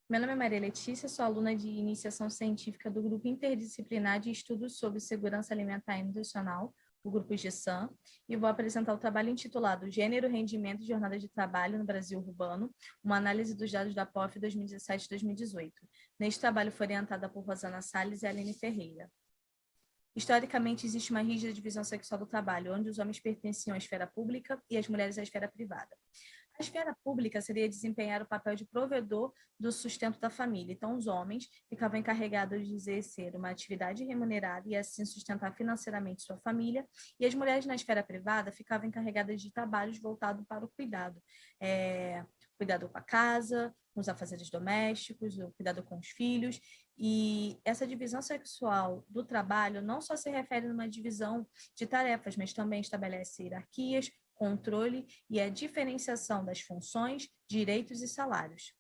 Meu nome é Maria Letícia, sou aluna de iniciação científica do Grupo Interdisciplinar de Estudos sobre Segurança Alimentar e Nutricional, o Grupo GESAM, e vou apresentar o trabalho intitulado Gênero, Rendimento e Jornada de Trabalho no Brasil Urbano, uma análise dos dados da POF 2017-2018. Neste trabalho foi orientada por Rosana Salles e Aline Ferreira. Historicamente, existe uma rígida divisão sexual do trabalho, onde os homens pertenciam à esfera pública e as mulheres à esfera privada. A esfera pública seria desempenhar o papel de provedor do sustento da família. Então, os homens ficavam encarregados de exercer uma atividade remunerada e assim sustentar financeiramente sua família, e as mulheres na esfera privada ficavam encarregadas de trabalhos voltados para o cuidado. Cuidado com a casa, com os afazeres domésticos, o cuidado com os filhos. E essa divisão sexual do trabalho não só se refere numa divisão de tarefas, mas também estabelece hierarquias, controle e a diferenciação das funções, direitos e salários.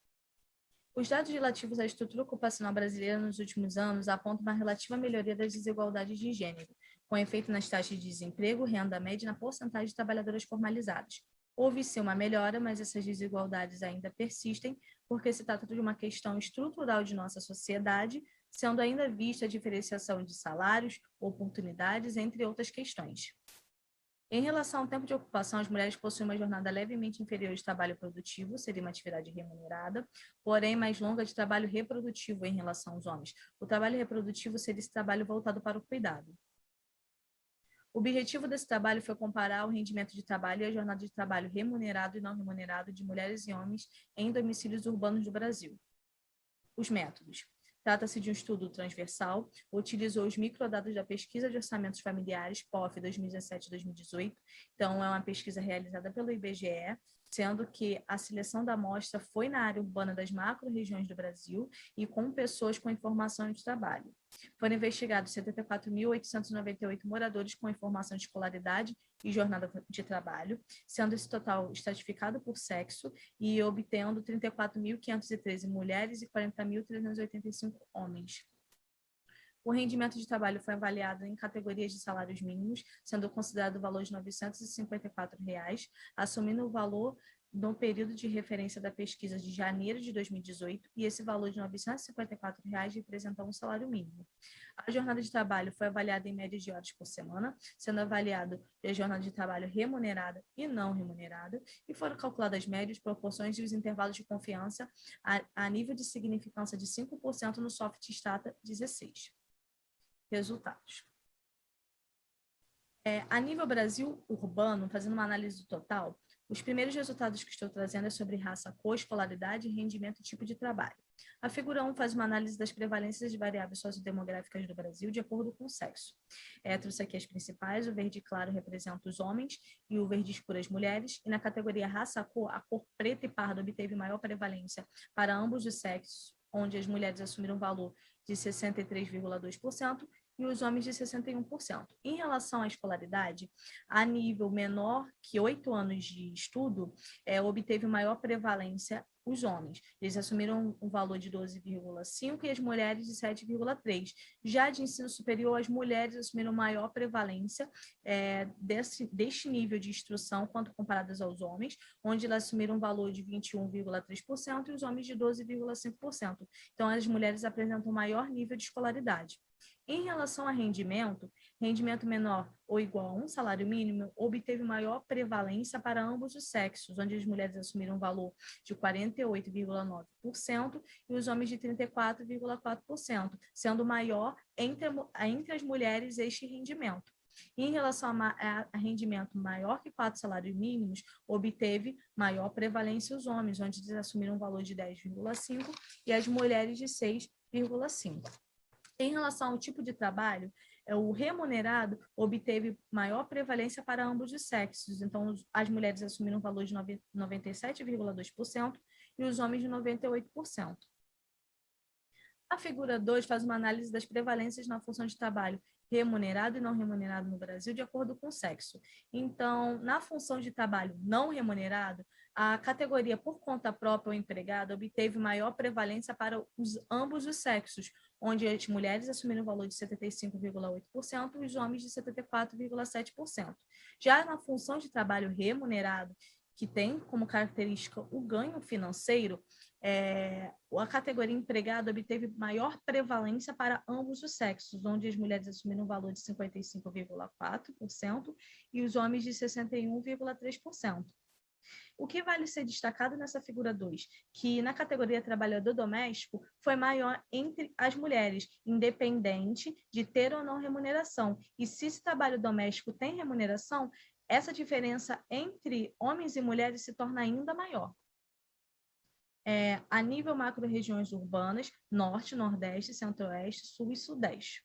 Os dados relativos à estrutura ocupacional brasileira nos últimos anos apontam uma relativa melhoria das desigualdades de gênero, com efeito nas taxas de desemprego, renda média e na porcentagem de trabalhadoras formalizadas. Houve-se uma melhora, mas essas desigualdades ainda persistem, porque se trata de uma questão estrutural de nossa sociedade, sendo ainda vista a diferenciação de salários, oportunidades, entre outras questões. Em relação ao tempo de ocupação, as mulheres possuem uma jornada levemente inferior de trabalho produtivo, seria uma atividade remunerada, porém mais longa de trabalho reprodutivo em relação aos homens. O trabalho reprodutivo seria esse trabalho voltado para o cuidado. O objetivo desse trabalho foi comparar o rendimento de trabalho e a jornada de trabalho remunerado e não remunerado de mulheres e homens em domicílios urbanos do Brasil. Os métodos. Trata-se de um estudo transversal, utilizou os microdados da Pesquisa de Orçamentos Familiares, POF 2017-2018, então é uma pesquisa realizada pelo IBGE, sendo que a seleção da amostra foi na área urbana das macro-regiões do Brasil e com pessoas com informação de trabalho. Foram investigados 74.898 moradores com informação de escolaridade e jornada de trabalho, sendo esse total estratificado por sexo e obtendo 34.513 mulheres e 40.385 homens. O rendimento de trabalho foi avaliado em categorias de salários mínimos, sendo considerado o valor de R$ 954, assumindo o valor no período de referência da pesquisa de janeiro de 2018, e esse valor de R$ 954 representa um salário mínimo. A jornada de trabalho foi avaliada em média de horas por semana, sendo avaliado a jornada de trabalho remunerada e não remunerada, e foram calculadas médias, proporções e os intervalos de confiança a nível de significância de 5% no Soft Stata 16. Resultados. A nível Brasil urbano, fazendo uma análise do total, os primeiros resultados que estou trazendo é sobre raça, cor, escolaridade, rendimento e tipo de trabalho. A figura 1 faz uma análise das prevalências de variáveis sociodemográficas do Brasil de acordo com o sexo. Trouxe aqui as principais, o verde claro representa os homens e o verde escuro as mulheres, e na categoria raça-cor, a cor preta e parda obteve maior prevalência para ambos os sexos, onde as mulheres assumiram um valor de 63,2%, e os homens de 61%. Em relação à escolaridade, a nível menor que 8 anos de estudo, obteve maior prevalência os homens. Eles assumiram um valor de 12,5% e as mulheres de 7,3%. Já de ensino superior, as mulheres assumiram maior prevalência deste nível de instrução quanto comparadas aos homens, onde elas assumiram um valor de 21,3% e os homens de 12,5%. Então, as mulheres apresentam maior nível de escolaridade. Em relação a rendimento menor ou igual a um salário mínimo obteve maior prevalência para ambos os sexos, onde as mulheres assumiram um valor de 48,9% e os homens de 34,4%, sendo maior entre as mulheres este rendimento. Em relação a rendimento maior que 4 salários mínimos, obteve maior prevalência os homens, onde eles assumiram um valor de 10,5% e as mulheres de 6,5%. Em relação ao tipo de trabalho, o remunerado obteve maior prevalência para ambos os sexos. Então, as mulheres assumiram um valor de 97,2% e os homens de 98%. A figura 2 faz uma análise das prevalências na função de trabalho remunerado e não remunerado no Brasil, de acordo com o sexo. Então, na função de trabalho não remunerado, a categoria por conta própria ou empregado obteve maior prevalência para ambos os sexos, onde as mulheres assumiram o valor de 75,8% e os homens de 74,7%. Já na função de trabalho remunerado, que tem como característica o ganho financeiro, a categoria empregado obteve maior prevalência para ambos os sexos, onde as mulheres assumiram um valor de 55,4% e os homens de 61,3%. O que vale ser destacado nessa figura 2, que na categoria trabalhador doméstico foi maior entre as mulheres, independente de ter ou não remuneração. E se esse trabalho doméstico tem remuneração, essa diferença entre homens e mulheres se torna ainda maior. A nível macro-regiões urbanas, Norte, Nordeste, Centro-Oeste, Sul e Sudeste.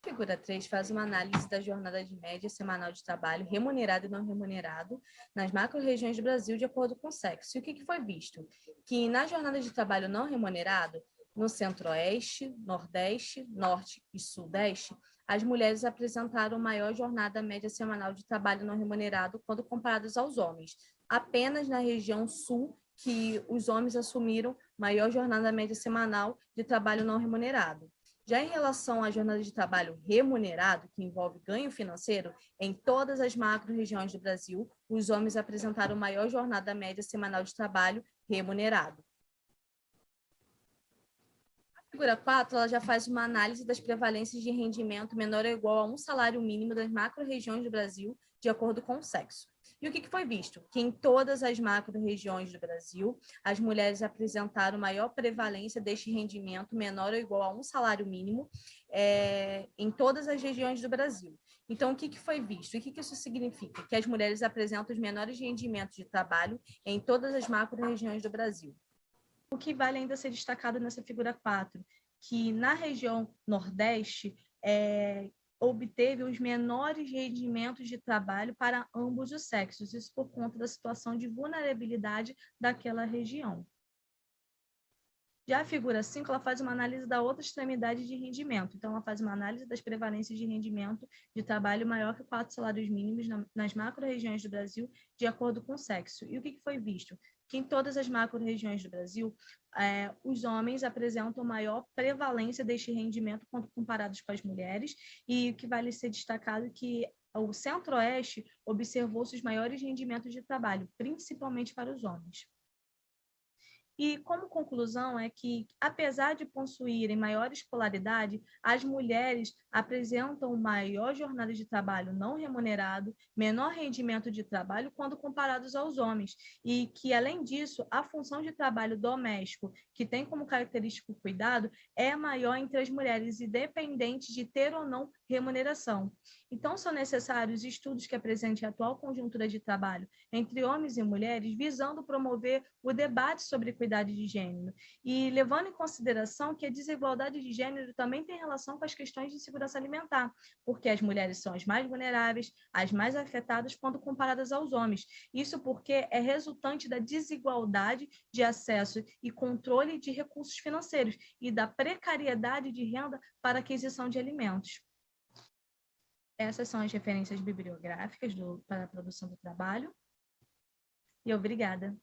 A figura 3 faz uma análise da jornada de média semanal de trabalho remunerado e não remunerado nas macro-regiões do Brasil de acordo com o sexo. E o que foi visto? Que na jornada de trabalho não remunerado, no Centro-Oeste, Nordeste, Norte e Sudeste, as mulheres apresentaram maior jornada média semanal de trabalho não remunerado quando comparadas aos homens. Apenas na região Sul que os homens assumiram maior jornada média semanal de trabalho não remunerado. Já em relação à jornada de trabalho remunerado, que envolve ganho financeiro, em todas as macro-regiões do Brasil, os homens apresentaram maior jornada média semanal de trabalho remunerado. A figura 4 ela já faz uma análise das prevalências de rendimento menor ou igual a um salário mínimo das macro-regiões do Brasil, de acordo com o sexo. E o que foi visto? Que em todas as macro-regiões do Brasil, as mulheres apresentaram maior prevalência deste rendimento menor ou igual a um salário mínimo em todas as regiões do Brasil. Então, o que foi visto? E o que isso significa? Que as mulheres apresentam os menores rendimentos de trabalho em todas as macro-regiões do Brasil. O que vale ainda ser destacado nessa figura 4, que na região Nordeste, obteve os menores rendimentos de trabalho para ambos os sexos, isso por conta da situação de vulnerabilidade daquela região. Já a figura 5, ela faz uma análise da outra extremidade de rendimento. Então, ela faz uma análise das prevalências de rendimento de trabalho maior que 4 salários mínimos nas macro-regiões do Brasil, de acordo com o sexo. E o que foi visto? Que em todas as macro-regiões do Brasil, os homens apresentam maior prevalência deste rendimento quando comparados com as mulheres, e o que vale ser destacado é que o Centro-Oeste observou-se os maiores rendimentos de trabalho, principalmente para os homens. E, como conclusão, é que, apesar de possuírem maior escolaridade, as mulheres apresentam maior jornada de trabalho não remunerado, menor rendimento de trabalho quando comparados aos homens, e que, além disso, a função de trabalho doméstico, que tem como característica o cuidado, é maior entre as mulheres, independente de ter ou não remuneração. Então, são necessários estudos que apresentem a atual conjuntura de trabalho entre homens e mulheres, visando promover o debate sobre equidade de gênero e levando em consideração que a desigualdade de gênero também tem relação com as questões de segurança alimentar, porque as mulheres são as mais vulneráveis, as mais afetadas quando comparadas aos homens. Isso porque é resultante da desigualdade de acesso e controle de recursos financeiros e da precariedade de renda para aquisição de alimentos. Essas são as referências bibliográficas para a produção do trabalho. E obrigada.